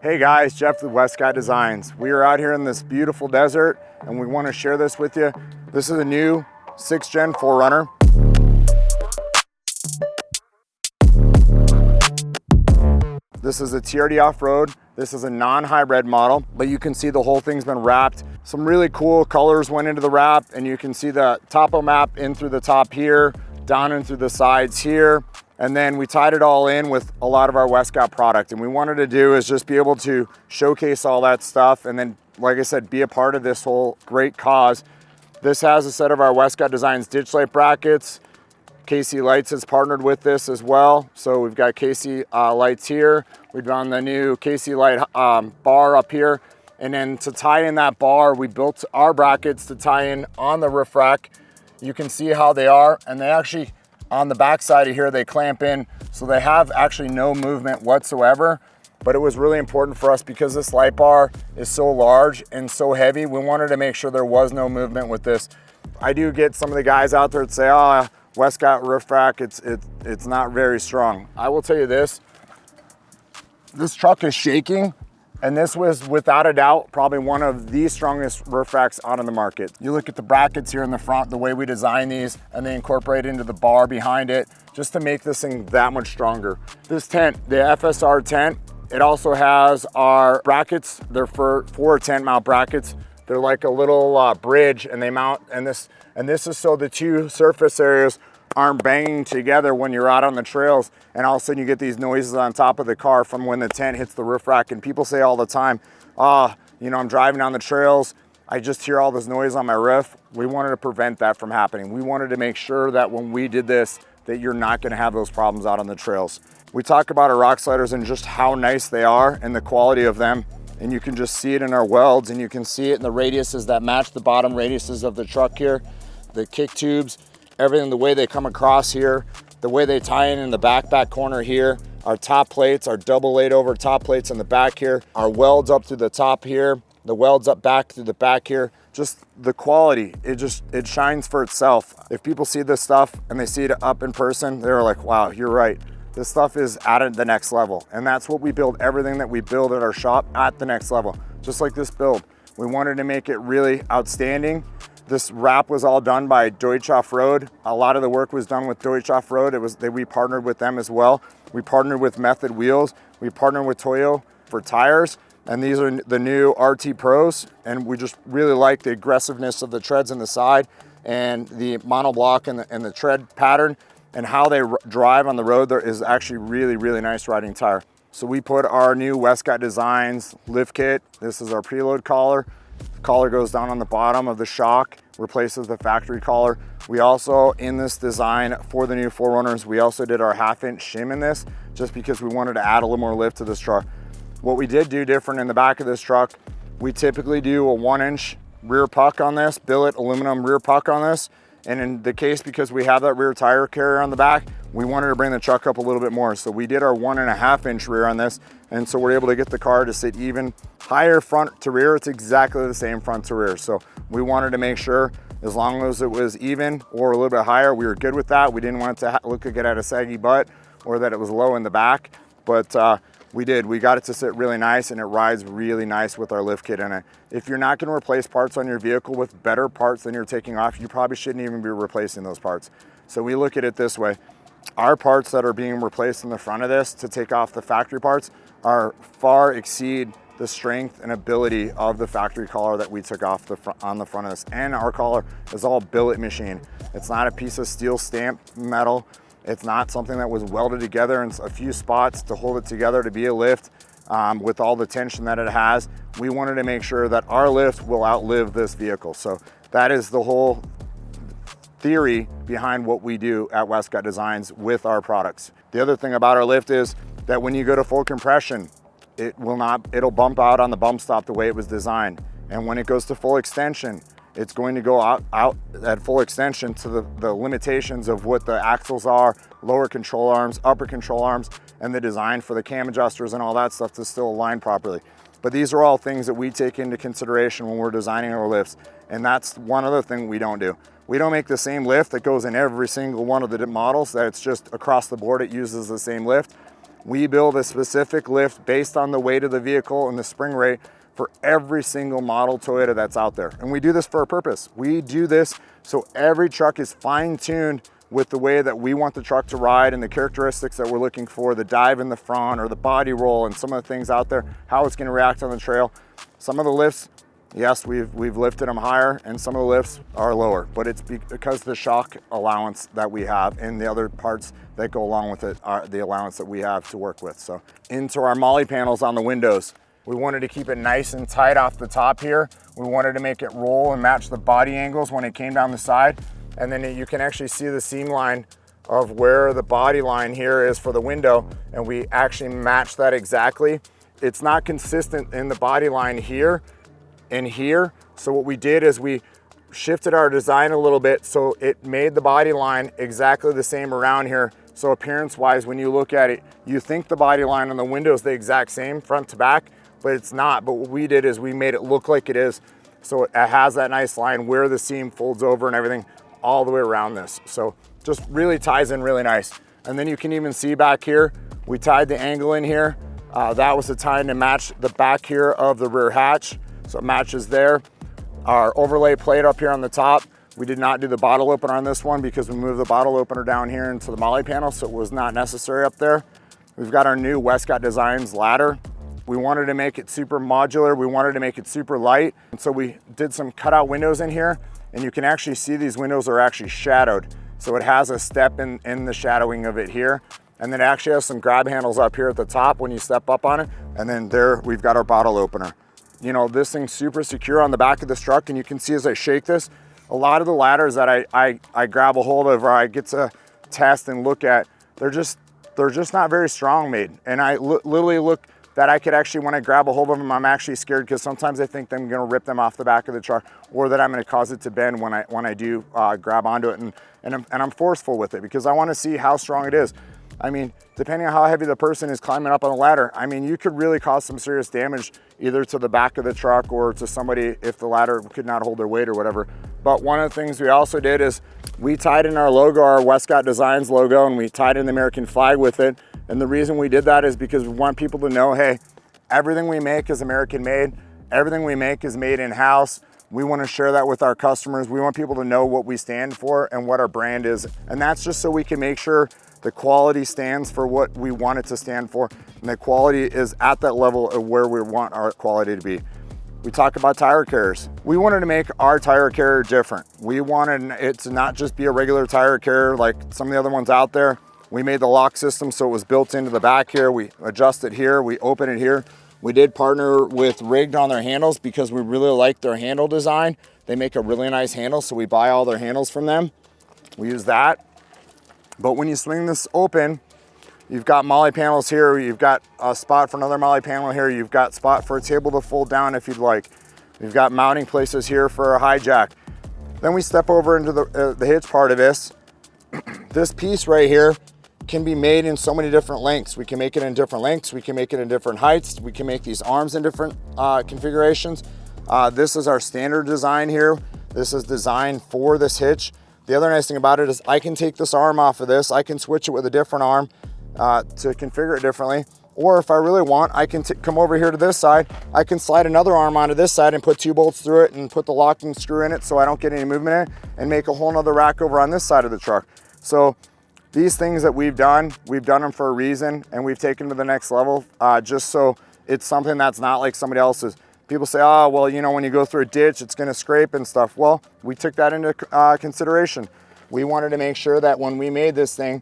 Hey guys, Jeff with Westcott Designs. We are out here in this beautiful desert and we want to share this with you. This is a new 6th gen 4Runner. This is a TRD off-road. This is a non-hybrid model, but you can see the whole thing's been wrapped. Some really cool colors went into the wrap, and you can see the topo map in through the top here, down in through the sides here. And then we tied it all in with a lot of our Westcott product. And we wanted to do is just be able to showcase all that stuff. And then, like I said, be a part of this whole great cause. This has a set of our Westcott Designs ditch light brackets. KC Lights has partnered with this as well. So we've got KC Lights here. We've done the new KC Light bar up here. And then to tie in that bar, we built our brackets to tie in on the roof rack. You can see how they are. And they actually, on the back side of here, they clamp in. So they have actually no movement whatsoever. But it was really important for us because this light bar is so large and so heavy. We wanted to make sure there was no movement with this. I do get some of the guys out there that say, oh, Westcott roof rack, it's not very strong. I will tell you this truck is shaking, and this was without a doubt probably one of the strongest roof racks out on the market. You look at the brackets here in the front, the way we design these, and they incorporate into the bar behind it just to make this thing that much stronger. This tent, the FSR tent, it also has our brackets. They're for tent mount brackets. They're like a little bridge, and they mount, and this is so the two surface areas aren't banging together when you're out on the trails, and all of a sudden you get these noises on top of the car from when the tent hits the roof rack. And people say all the time, you know, I'm driving down the trails, I just hear all this noise on my roof. We wanted to prevent that from happening. We wanted to make sure that when we did this, that you're not gonna have those problems out on the trails. We talk about our rock sliders and just how nice they are and the quality of them. And you can just see it in our welds, and you can see it in the radiuses that match the bottom radiuses of the truck here, the kick tubes, everything, the way they come across here, the way they tie in the back corner here, our top plates, our double laid over top plates in the back here, our welds up to the top here, the welds up back to the back here, just the quality, it shines for itself. If people see this stuff and they see it up in person, they're like, wow, you're right. This stuff is at the next level. And that's what we build, everything that we build at our shop at the next level. Just like this build. We wanted to make it really outstanding. This wrap was all done by Deutsch Off-Road. A lot of the work was done with Deutsch Off-Road. We partnered with them as well. We partnered with Method Wheels. We partnered with Toyo for tires. And these are the new RT Pros. And we just really like the aggressiveness of the treads in the side and the monoblock and the tread pattern. And how they drive on the road there is actually really, really nice riding tire. So we put our new Westcott Designs lift kit. This is our preload collar. The collar goes down on the bottom of the shock, replaces the factory collar. We also, in this design for the new 4Runners, we also did our 1/2-inch shim in this, just because we wanted to add a little more lift to this truck. What we did do different in the back of this truck, we typically do a 1-inch rear puck on this, billet aluminum rear puck on this. And in the case, because we have that rear tire carrier on the back, we wanted to bring the truck up a little bit more. So we did our 1.5-inch rear on this. And so we're able to get the car to sit even higher front to rear. It's exactly the same front to rear. So we wanted to make sure as long as it was even or a little bit higher, we were good with that. We didn't want it to look like it had a saggy butt or that it was low in the back. But we got it to sit really nice, and it rides really nice with our lift kit in it. If you're not gonna replace parts on your vehicle with better parts than you're taking off, you probably shouldn't even be replacing those parts. So we look at it this way. Our parts that are being replaced in the front of this to take off the factory parts are far exceed the strength and ability of the factory collar that we took off on the front of this. And our collar is all billet machine. It's not a piece of steel stamped metal. It's not something that was welded together in a few spots to hold it together to be a lift with all the tension that it has. We wanted to make sure that our lift will outlive this vehicle. So that is the whole theory behind what we do at Westcott Designs with our products. The other thing about our lift is that when you go to full compression, it'll bump out on the bump stop the way it was designed. And when it goes to full extension, it's going to go out at full extension to the limitations of what the axles are, lower control arms, upper control arms, and the design for the cam adjusters and all that stuff to still align properly. But these are all things that we take into consideration when we're designing our lifts. And that's one other thing we don't do. We don't make the same lift that goes in every single one of the models, that it's just across the board, it uses the same lift. We build a specific lift based on the weight of the vehicle and the spring rate for every single model Toyota that's out there. And we do this for a purpose. We do this so every truck is fine-tuned with the way that we want the truck to ride and the characteristics that we're looking for, the dive in the front or the body roll and some of the things out there, how it's gonna react on the trail. Some of the lifts, yes, we've lifted them higher and some of the lifts are lower, but it's because of the shock allowance that we have and the other parts that go along with it are the allowance that we have to work with. So into our MOLLE panels on the windows, we wanted to keep it nice and tight off the top here. We wanted to make it roll and match the body angles when it came down the side. And then you can actually see the seam line of where the body line here is for the window, and we actually match that exactly. It's not consistent in the body line here and here. So what we did is we shifted our design a little bit so it made the body line exactly the same around here. So appearance wise, when you look at it, you think the body line on the window is the exact same front to back, but it's not. But what we did is we made it look like it is. So it has that nice line where the seam folds over and everything all the way around this. So just really ties in really nice. And then you can even see back here, we tied the angle in here. That was the time to match the back here of the rear hatch. So it matches there. Our overlay plate up here on the top, we did not do the bottle opener on this one because we moved the bottle opener down here into the MOLLE panel, so it was not necessary up there. We've got our new Westcott Designs ladder. We wanted to make it super modular. We wanted to make it super light. And so we did some cutout windows in here, and you can actually see these windows are actually shadowed. So it has a step in the shadowing of it here. And then it actually has some grab handles up here at the top when you step up on it. And then there we've got our bottle opener. You know, this thing's super secure on the back of this truck, and you can see as I shake this, a lot of the ladders that I grab a hold of or I get to test and look at, they're just not very strong made. And I literally look that I could actually, when I grab a hold of them, I'm actually scared because sometimes I think I'm gonna rip them off the back of the truck or that I'm gonna cause it to bend when I do grab onto it. And I'm forceful with it because I wanna see how strong it is. I mean, depending on how heavy the person is climbing up on a ladder, I mean, you could really cause some serious damage either to the back of the truck or to somebody if the ladder could not hold their weight or whatever. But one of the things we also did is we tied in our logo, our Westcott Designs logo, and we tied in the American flag with it. And the reason we did that is because we want people to know, hey, everything we make is American made. Everything we make is made in-house. We want to share that with our customers. We want people to know what we stand for and what our brand is. And that's just so we can make sure the quality stands for what we want it to stand for. And the quality is at that level of where we want our quality to be. We talk about tire carriers. We wanted to make our tire carrier different. We wanted it to not just be a regular tire carrier like some of the other ones out there. We made the lock system so it was built into the back here. We adjust it here, we open it here. We did partner with Rigged on their handles because we really like their handle design. They make a really nice handle, so we buy all their handles from them. We use that. But when you swing this open, you've got MOLLE panels here. You've got a spot for another MOLLE panel here. You've got spot for a table to fold down if you'd like. You've got mounting places here for a high jack. Then we step over into the hitch part of this. This piece right here can be made in so many different lengths. We can make it in different lengths. We can make it in different heights. We can make these arms in different configurations. This is our standard design here. This is designed for this hitch. The other nice thing about it is I can take this arm off of this. I can switch it with a different arm to configure it differently. Or if I really want, I can come over here to this side. I can slide another arm onto this side and put 2 bolts through it and put the locking screw in it so I don't get any movement in it and make a whole nother rack over on this side of the truck. So these things that we've done them for a reason, and we've taken to the next level just so it's something that's not like somebody else's. People say, oh, well, you know, when you go through a ditch, it's gonna scrape and stuff. Well, we took that into consideration. We wanted to make sure that when we made this thing,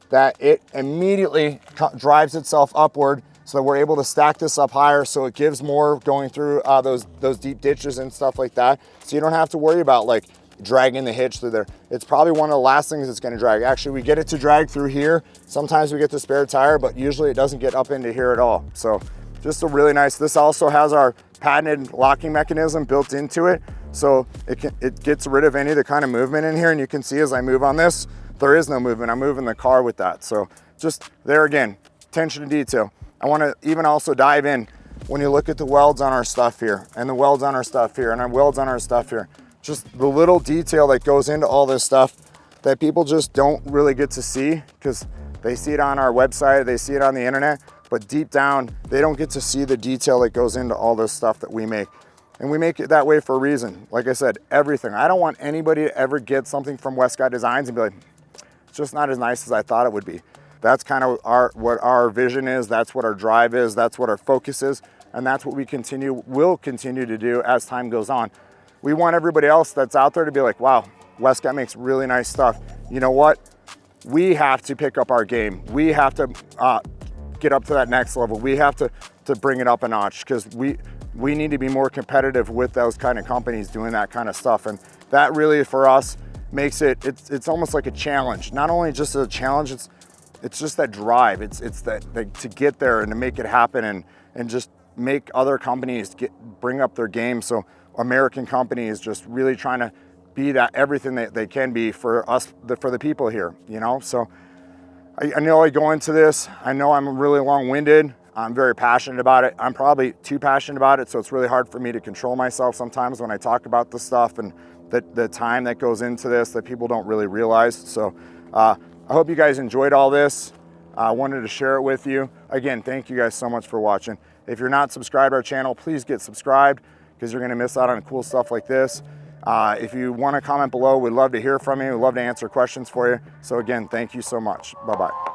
that it immediately drives itself upward so that we're able to stack this up higher so it gives more going through those deep ditches and stuff like that. So you don't have to worry about like dragging the hitch through there. It's probably one of the last things it's gonna drag. Actually, we get it to drag through here. Sometimes we get the spare tire, but usually it doesn't get up into here at all. So just a really nice, this also has our patented locking mechanism built into it. So it gets rid of any of the kind of movement in here. And you can see as I move on this, there is no movement. I'm moving the car with that. So just there again, attention to detail. I wanna even also dive in when you look at the welds on our stuff here and the welds on our stuff here and our welds on our stuff here. Just the little detail that goes into all this stuff that people just don't really get to see because They see it on our website, they see it on the internet, but deep down, they don't get to see the detail that goes into all this stuff that we make. And we make it that way for a reason. Like I said, everything. I don't want anybody to ever get something from Westcott Designs and be like, it's just not as nice as I thought it would be. That's kind of what our vision is, that's what our drive is, that's what our focus is, and that's what we will continue to do as time goes on. We want everybody else that's out there to be like, wow, Westcott makes really nice stuff. You know what? We have to pick up our game. We have to get up to that next level. We have to bring it up a notch, because we need to be more competitive with those kind of companies doing that kind of stuff. And that really, for us, makes it's almost like a challenge. Not only just a challenge, it's just that drive. It's that to get there and to make it happen, and just make other companies bring up their game. So American companies just really trying to be that everything that they can be for us, for the people here, you know? So I know I go into this, I know I'm really long-winded. I'm very passionate about it. I'm probably too passionate about it, so it's really hard for me to control myself sometimes when I talk about this stuff, and the time that goes into this that people don't really realize. So I hope you guys enjoyed all this. I wanted to share it with you. Again, thank you guys so much for watching. If you're not subscribed to our channel, please get subscribed, because you're gonna miss out on cool stuff like this. If you wanna comment below, we'd love to hear from you. We'd love to answer questions for you. So again, thank you so much. Bye-bye.